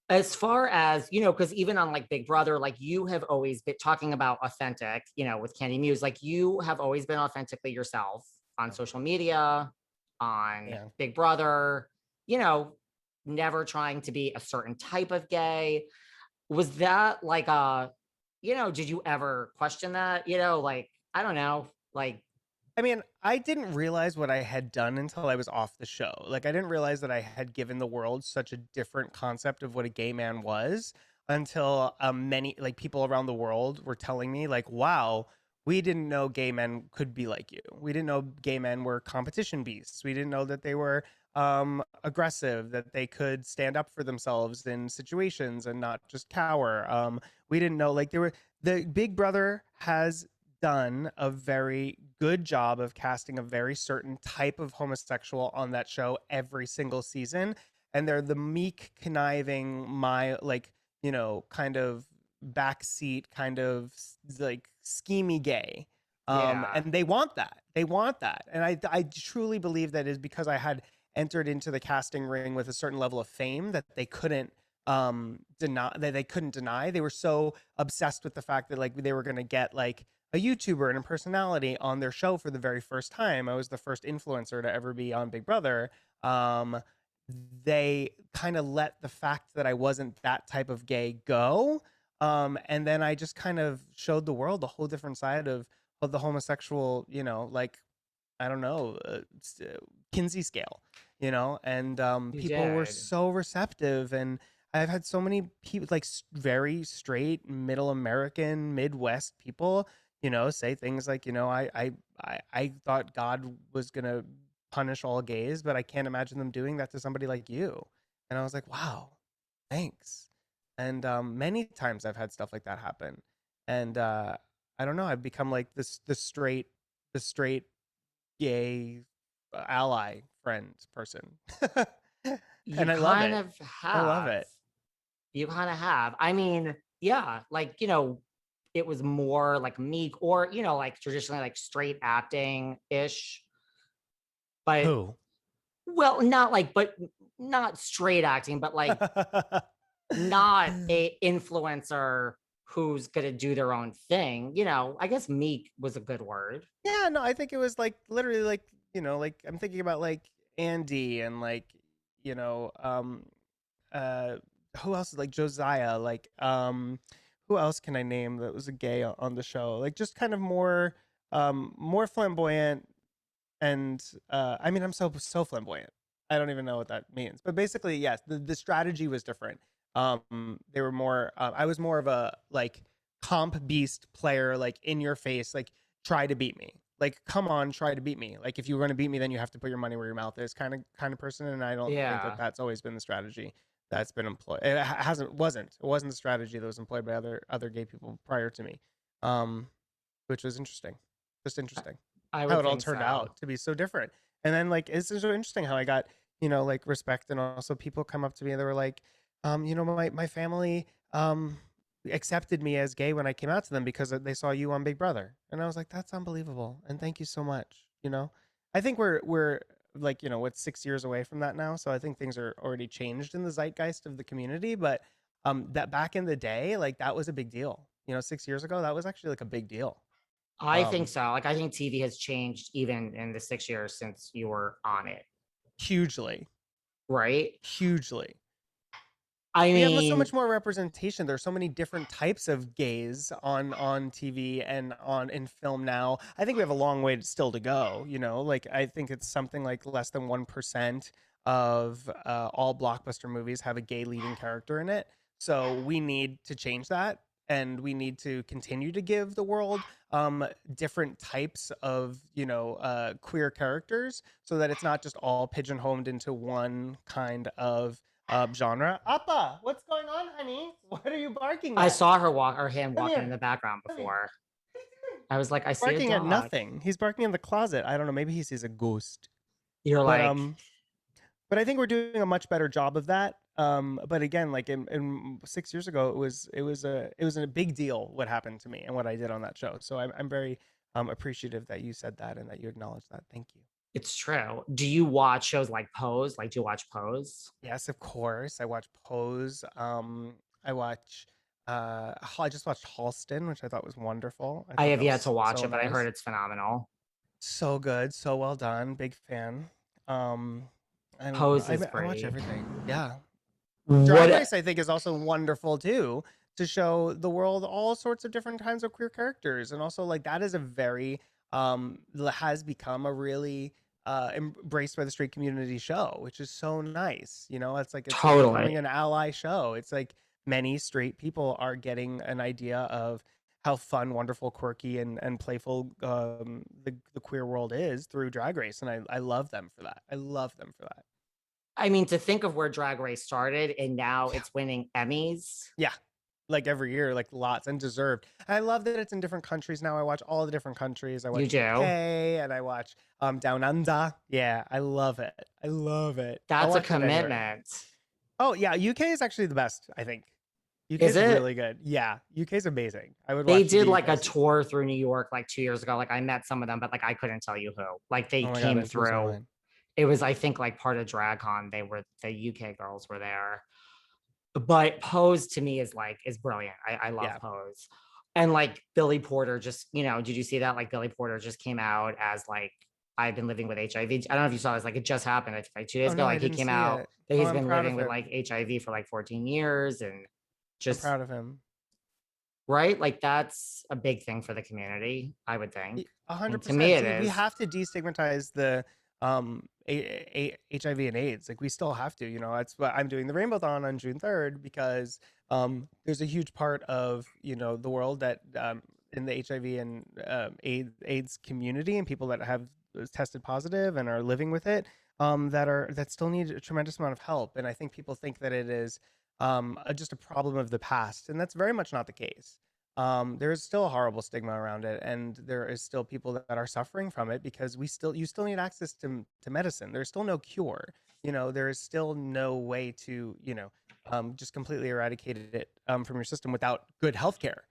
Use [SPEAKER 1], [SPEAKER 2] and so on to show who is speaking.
[SPEAKER 1] As far as, because even on like Big Brother, like you have always been talking about authentic, with Candy Muse, like you have always been authentically yourself on social media, on
[SPEAKER 2] Yeah.
[SPEAKER 1] Big Brother, you know, never trying to be a certain type of gay. Was that like did you ever question that? Like, I don't know, like,
[SPEAKER 2] I mean, I didn't realize what I had done until I was off the show. Like, I didn't realize that I had given the world such a different concept of what a gay man was until many like people around the world were telling me, like, "Wow, we didn't know gay men could be like you. We didn't know gay men were competition beasts. We didn't know that they were aggressive, that they could stand up for themselves in situations and not just cower. We didn't know like there were the Big Brother has done a very good job of casting a very certain type of homosexual on that show every single season. And they're the meek, conniving, my like, kind of backseat, kind of like schemy gay.
[SPEAKER 1] yeah.
[SPEAKER 2] And they want that. They want that. And I truly believe that is because I had entered into the casting ring with a certain level of fame that they couldn't deny. They were so obsessed with the fact that like they were going to get like a YouTuber and a personality on their show for the very first time. I was the first influencer to ever be on Big Brother. Um, they kind of let the fact that I wasn't that type of gay go. And then I just kind of showed the world a whole different side of the homosexual, like I don't know, Kinsey scale, and
[SPEAKER 1] You
[SPEAKER 2] people were
[SPEAKER 1] did.
[SPEAKER 2] so receptive. And I've had so many people, like very straight, middle American, Midwest people, say things like, I thought God was going to punish all gays, but I can't imagine them doing that to somebody like you. And I was like, wow, thanks. And many times I've had stuff like that happen. And I don't know, I've become like the straight gay ally friend person.
[SPEAKER 1] You
[SPEAKER 2] And I love
[SPEAKER 1] kind
[SPEAKER 2] it.
[SPEAKER 1] of
[SPEAKER 2] I love
[SPEAKER 1] have.
[SPEAKER 2] it.
[SPEAKER 1] You kind of have. I mean, yeah, like, it was more like meek or, like traditionally like straight acting ish, but
[SPEAKER 2] Who?
[SPEAKER 1] well, not like, but not straight acting, but like not a influencer who's gonna do their own thing. I guess meek was a good word.
[SPEAKER 2] Yeah, no, I think it was like literally like, like I'm thinking about like Andy and like, you know, um uh who else is like Josiah, like who else can I name that was a gay on the show? Like just kind of more flamboyant. And I mean, I'm so flamboyant. I don't even know what that means. But basically, yes, the strategy was different. They were more. I was more of a like comp beast player, like in your face, like try to beat me. Like, come on, try to beat me. Like, if you're going to beat me, then you have to put your money where your mouth is, kind of person. And I don't think that
[SPEAKER 1] Yeah.
[SPEAKER 2] that's always been the strategy that's been employed. It wasn't the strategy that was employed by other gay people prior to me, um, which was interesting. Just
[SPEAKER 1] I,
[SPEAKER 2] interesting
[SPEAKER 1] I
[SPEAKER 2] how
[SPEAKER 1] would
[SPEAKER 2] it all
[SPEAKER 1] think
[SPEAKER 2] turned
[SPEAKER 1] so.
[SPEAKER 2] out to be so different. And then like it's so interesting how I got, like respect, and also people come up to me and they were like, my family accepted me as gay when I came out to them because they saw you on Big Brother. And I was like, that's unbelievable. And thank you so much. I think we're like, what, 6 years away from that now. So I think things are already changed in the zeitgeist of the community. But that back in the day, like that was a big deal. 6 years ago, that was actually like a big deal.
[SPEAKER 1] I think
[SPEAKER 2] Um,
[SPEAKER 1] so. Like, I think TV has changed even in the 6 years since you were on it,
[SPEAKER 2] hugely.
[SPEAKER 1] right?
[SPEAKER 2] Hugely.
[SPEAKER 1] I
[SPEAKER 2] We have so
[SPEAKER 1] mean,
[SPEAKER 2] much more representation. There's so many different types of gays on TV and on in film now. I think we have a long way still to go. Like I think it's something like less than 1% of all blockbuster movies have a gay leading character in it. So we need to change that, and we need to continue to give the world different types of queer characters, so that it's not just all pigeonholed into one kind of genre. Appa, what's going on, honey? What are you barking
[SPEAKER 1] I
[SPEAKER 2] at?
[SPEAKER 1] saw her him
[SPEAKER 2] Come
[SPEAKER 1] walking in
[SPEAKER 2] here.
[SPEAKER 1] the background
[SPEAKER 2] Come here.
[SPEAKER 1] before.
[SPEAKER 2] What are you doing?
[SPEAKER 1] I was like, I
[SPEAKER 2] He's
[SPEAKER 1] see a
[SPEAKER 2] barking at
[SPEAKER 1] dog.
[SPEAKER 2] nothing. He's barking in the closet. I don't know. Maybe he sees a ghost.
[SPEAKER 1] You're
[SPEAKER 2] But
[SPEAKER 1] like,
[SPEAKER 2] um, but I think we're doing a much better job of that. But again, like in 6 years ago, it was a big deal what happened to me and what I did on that show. So I'm very appreciative that you said that and that you acknowledged that. Thank you.
[SPEAKER 1] It's true. Do you watch shows like Pose? Like, do you watch Pose?
[SPEAKER 2] Yes, of course. I watch Pose. I watch I just watched Halston, which I thought was wonderful. I
[SPEAKER 1] I
[SPEAKER 2] thought
[SPEAKER 1] have
[SPEAKER 2] that
[SPEAKER 1] yet
[SPEAKER 2] was
[SPEAKER 1] to watch
[SPEAKER 2] so
[SPEAKER 1] it, but I heard
[SPEAKER 2] nice.
[SPEAKER 1] it's phenomenal.
[SPEAKER 2] So good, so well done. Big fan. Um, I don't know.
[SPEAKER 1] Pose is
[SPEAKER 2] I watch
[SPEAKER 1] great.
[SPEAKER 2] everything. Yeah. Drag
[SPEAKER 1] What
[SPEAKER 2] Race, I think, is also wonderful too, to show the world all sorts of different kinds of queer characters, and also like that is a very has become a really embraced by the straight community show, which is so nice. You know, it's like becoming
[SPEAKER 1] totally.
[SPEAKER 2] an ally show. It's like many straight people are getting an idea of how fun, wonderful, quirky, and playful the queer world is through Drag Race, and I love them for that. I love them for that.
[SPEAKER 1] I mean, to think of where Drag Race started and now
[SPEAKER 2] Yeah.
[SPEAKER 1] it's winning Emmys.
[SPEAKER 2] Yeah, like every year, like lots and deserved. I love that it's in different countries now. I watch all the different countries. I
[SPEAKER 1] You
[SPEAKER 2] watch
[SPEAKER 1] do.
[SPEAKER 2] UK and I watch Down Under. Yeah, I love it. I love it. I'll
[SPEAKER 1] That's a
[SPEAKER 2] watch it anywhere.
[SPEAKER 1] commitment.
[SPEAKER 2] Oh yeah, UK is actually the best, I think. UK
[SPEAKER 1] Is
[SPEAKER 2] is
[SPEAKER 1] it?
[SPEAKER 2] really good. Yeah, UK is amazing. I would
[SPEAKER 1] They
[SPEAKER 2] watch
[SPEAKER 1] did
[SPEAKER 2] the
[SPEAKER 1] like
[SPEAKER 2] UK
[SPEAKER 1] a
[SPEAKER 2] season.
[SPEAKER 1] tour through New York like 2 years ago. Like I met some of them, but like I couldn't tell you who. Like they
[SPEAKER 2] Oh my god,
[SPEAKER 1] came
[SPEAKER 2] it blows my
[SPEAKER 1] through.
[SPEAKER 2] mind.
[SPEAKER 1] It was, I think, like part of DragCon. They were the UK girls were there. But Pose to me is brilliant. I love
[SPEAKER 2] Yeah.
[SPEAKER 1] Pose. And like Billy Porter just, did you see that? Like Billy Porter just came out as like I've been living with HIV. I don't know if you saw this, like it just happened like 2 days
[SPEAKER 2] Oh
[SPEAKER 1] ago.
[SPEAKER 2] no, I
[SPEAKER 1] Like he
[SPEAKER 2] didn't
[SPEAKER 1] came
[SPEAKER 2] see
[SPEAKER 1] out
[SPEAKER 2] it.
[SPEAKER 1] that
[SPEAKER 2] Oh,
[SPEAKER 1] he's
[SPEAKER 2] I'm
[SPEAKER 1] been
[SPEAKER 2] proud
[SPEAKER 1] living
[SPEAKER 2] of
[SPEAKER 1] with like
[SPEAKER 2] him.
[SPEAKER 1] HIV for like 14 years and
[SPEAKER 2] I'm
[SPEAKER 1] just
[SPEAKER 2] proud of him.
[SPEAKER 1] right. Like that's a big thing for the community, I would think. And to me
[SPEAKER 2] 100%.
[SPEAKER 1] it
[SPEAKER 2] See, we
[SPEAKER 1] is.
[SPEAKER 2] have to destigmatize the HIV and AIDS. Like we still have to, you know. That's what I'm doing the Rainbow Dawn on June 3rd because there's a huge part of, you know, the world that in the HIV and AIDS community and people that have tested positive and are living with it that still need a tremendous amount of help. And I think people think that it is just a problem of the past, and that's very much not the case. There is still a horrible stigma around it, and there is still people that are suffering from it because you still need access to medicine. There's still no cure. You know, there is still no way to just completely eradicate it from your system without good healthcare.